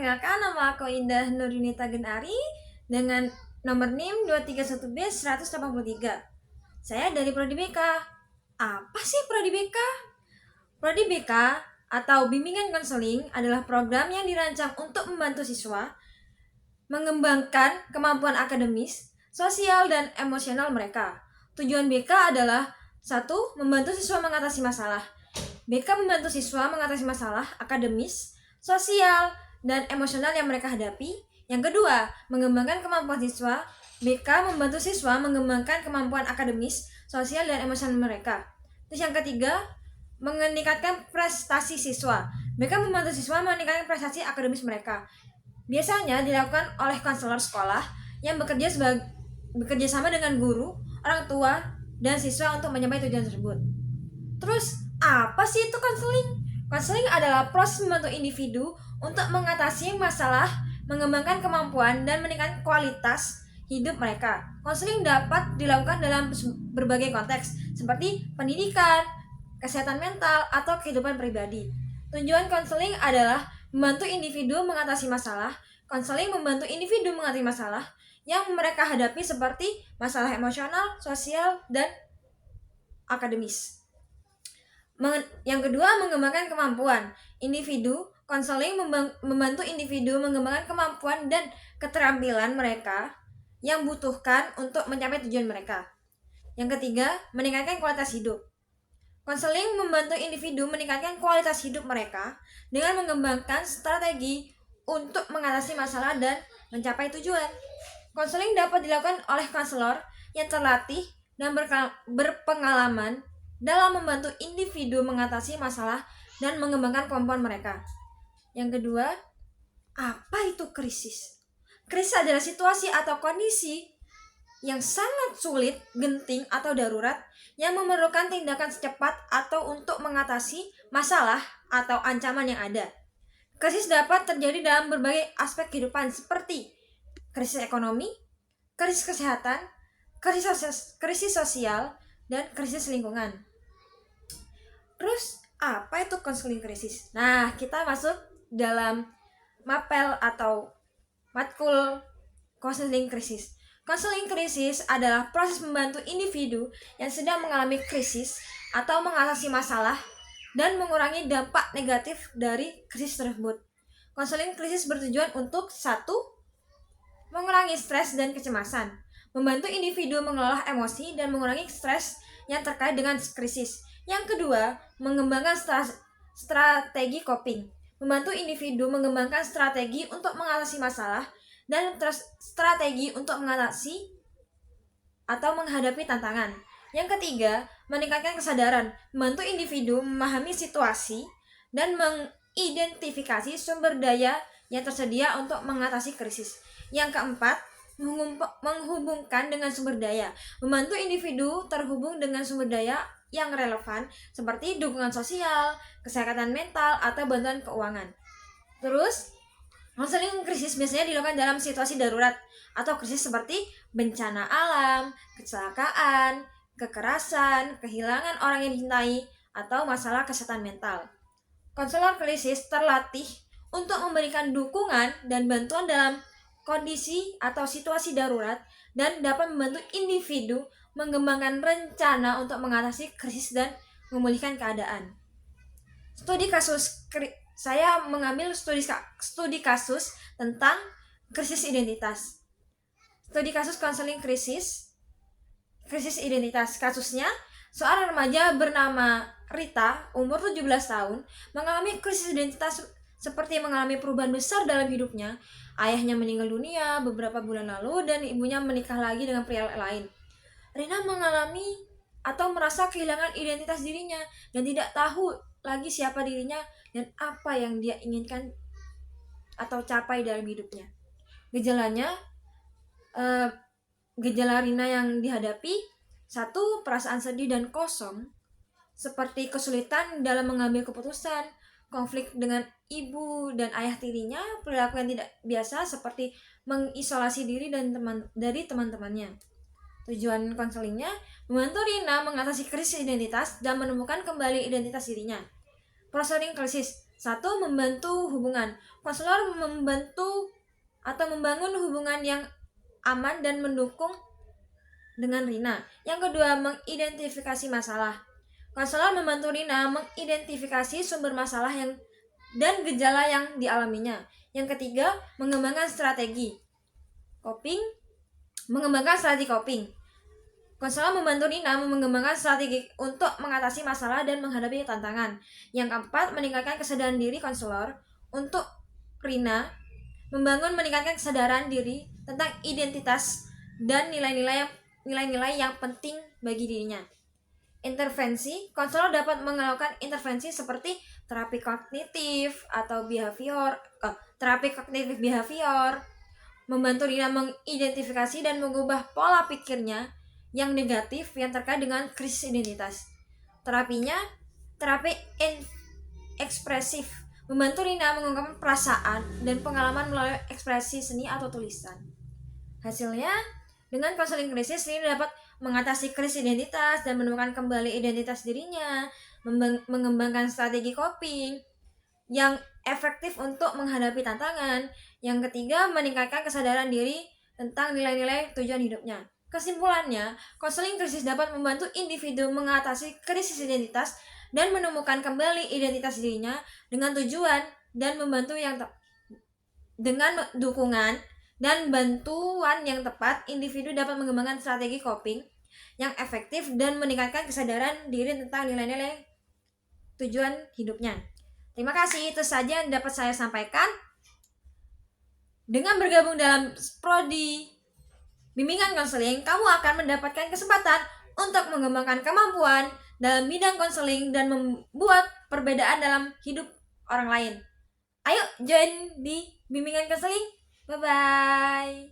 perkenalkan, nama aku Indah Nurunita Genari dengan nomor NIM 231B183. Saya dari Prodi BK. Apa sih Prodi BK? Prodi BK atau Bimbingan Konseling adalah program yang dirancang untuk membantu siswa mengembangkan kemampuan akademis, sosial, dan emosional mereka. Tujuan BK adalah 1. Membantu siswa mengatasi masalah. BK membantu siswa mengatasi masalah akademis, sosial, dan emosional yang mereka hadapi. Yang kedua, mengembangkan kemampuan siswa. BK membantu siswa mengembangkan kemampuan akademis, sosial, dan emosional mereka. Terus yang ketiga, meningkatkan prestasi siswa. BK membantu siswa meningkatkan prestasi akademis mereka. Biasanya dilakukan oleh konselor sekolah yang bekerja sama dengan guru, orang tua, dan siswa untuk mencapai tujuan tersebut. Terus, apa sih itu konseling? Konseling adalah proses membantu individu untuk mengatasi masalah, mengembangkan kemampuan, dan meningkatkan kualitas hidup mereka. Konseling dapat dilakukan dalam berbagai konteks, seperti pendidikan, kesehatan mental, atau kehidupan pribadi. Tujuan konseling adalah membantu individu mengatasi masalah. Konseling membantu individu mengatasi masalah yang mereka hadapi seperti masalah emosional, sosial, dan akademis. Yang kedua, mengembangkan kemampuan individu. Konseling membantu individu mengembangkan kemampuan dan keterampilan mereka yang butuhkan untuk mencapai tujuan mereka. Yang ketiga, meningkatkan kualitas hidup. Konseling membantu individu meningkatkan kualitas hidup mereka dengan mengembangkan strategi untuk mengatasi masalah dan mencapai tujuan. Konseling dapat dilakukan oleh konselor yang terlatih dan berpengalaman dalam membantu individu mengatasi masalah dan mengembangkan kemampuan mereka. Yang kedua, apa itu krisis? Krisis adalah situasi atau kondisi yang sangat sulit, genting, atau darurat yang memerlukan tindakan secepat atau untuk mengatasi masalah atau ancaman yang ada. Krisis dapat terjadi dalam berbagai aspek kehidupan seperti krisis ekonomi, krisis kesehatan, krisis sosial, dan krisis lingkungan. Terus, apa itu konseling krisis? Nah, kita masuk dalam mapel atau matkul konseling krisis. Konseling krisis adalah proses membantu individu yang sedang mengalami krisis atau mengatasi masalah dan mengurangi dampak negatif dari krisis tersebut. Konseling krisis bertujuan untuk 1. Mengurangi stres dan kecemasan, membantu individu mengelola emosi dan mengurangi stres yang terkait dengan krisis. Yang kedua, mengembangkan strategi coping, membantu individu mengembangkan strategi untuk mengatasi masalah dan strategi untuk mengatasi atau menghadapi tantangan. Yang ketiga, meningkatkan kesadaran, membantu individu memahami situasi dan mengidentifikasi sumber daya yang tersedia untuk mengatasi krisis. Yang keempat, menghubungkan dengan sumber daya, membantu individu terhubung dengan sumber daya yang relevan seperti dukungan sosial, kesehatan mental, atau bantuan keuangan. Terus, konseling krisis biasanya dilakukan dalam situasi darurat atau krisis seperti bencana alam, kecelakaan, kekerasan, kehilangan orang yang dicintai, atau masalah kesehatan mental. Konselor krisis terlatih untuk memberikan dukungan dan bantuan dalam kondisi atau situasi darurat dan dapat membantu individu mengembangkan rencana untuk mengatasi krisis dan memulihkan keadaan. Studi kasus saya mengambil studi kasus tentang krisis identitas. Studi kasus konseling krisis identitas. Kasusnya, seorang remaja bernama Rita, umur 17 tahun, mengalami krisis identitas seperti mengalami perubahan besar dalam hidupnya. Ayahnya meninggal dunia beberapa bulan lalu dan ibunya menikah lagi dengan pria lain. Rina mengalami atau merasa kehilangan identitas dirinya dan tidak tahu lagi siapa dirinya dan apa yang dia inginkan atau capai dalam hidupnya. Gejala Rina yang dihadapi, 1. Perasaan sedih dan kosong, seperti kesulitan dalam mengambil keputusan, konflik dengan ibu dan ayah tirinya, perilaku yang tidak biasa seperti mengisolasi diri dari teman-temannya. Tujuan konselingnya membantu Rina mengatasi krisis identitas dan menemukan kembali identitas dirinya. Prosedur krisis, Satu, membantu hubungan. Konselor membantu atau membangun hubungan yang aman dan mendukung dengan Rina. Yang kedua, mengidentifikasi masalah. Konselor membantu Rina mengidentifikasi sumber masalah dan gejala yang dialaminya. Yang ketiga, mengembangkan strategi coping. Konselor membantu Rina mengembangkan strategi untuk mengatasi masalah dan menghadapi tantangan. Yang keempat, meningkatkan kesadaran diri konselor untuk Rina meningkatkan kesadaran diri tentang identitas dan nilai-nilai yang penting bagi dirinya. Intervensi, konselor dapat melakukan intervensi seperti terapi kognitif behavior, membantu Rina mengidentifikasi dan mengubah pola pikirnya yang negatif yang terkait dengan krisis identitas. Terapinya, terapi ekspresif, membantu Rina mengungkapkan perasaan dan pengalaman melalui ekspresi seni atau tulisan. Hasilnya, dengan konseling krisis, Rina dapat mengatasi krisis identitas dan menemukan kembali identitas dirinya, mengembangkan strategi coping yang efektif untuk menghadapi tantangan. Yang ketiga, meningkatkan kesadaran diri tentang nilai-nilai tujuan hidupnya. Kesimpulannya, konseling krisis dapat membantu individu mengatasi krisis identitas dan menemukan kembali identitas dirinya dengan tujuan dan membantu dengan dukungan dan bantuan yang tepat, individu dapat mengembangkan strategi coping yang efektif dan meningkatkan kesadaran diri tentang nilai-nilai tujuan hidupnya. Terima kasih, itu saja yang dapat saya sampaikan. Dengan bergabung dalam prodi bimbingan konseling, kamu akan mendapatkan kesempatan untuk mengembangkan kemampuan dalam bidang konseling dan membuat perbedaan dalam hidup orang lain. Ayo join di bimbingan konseling. Bye-bye.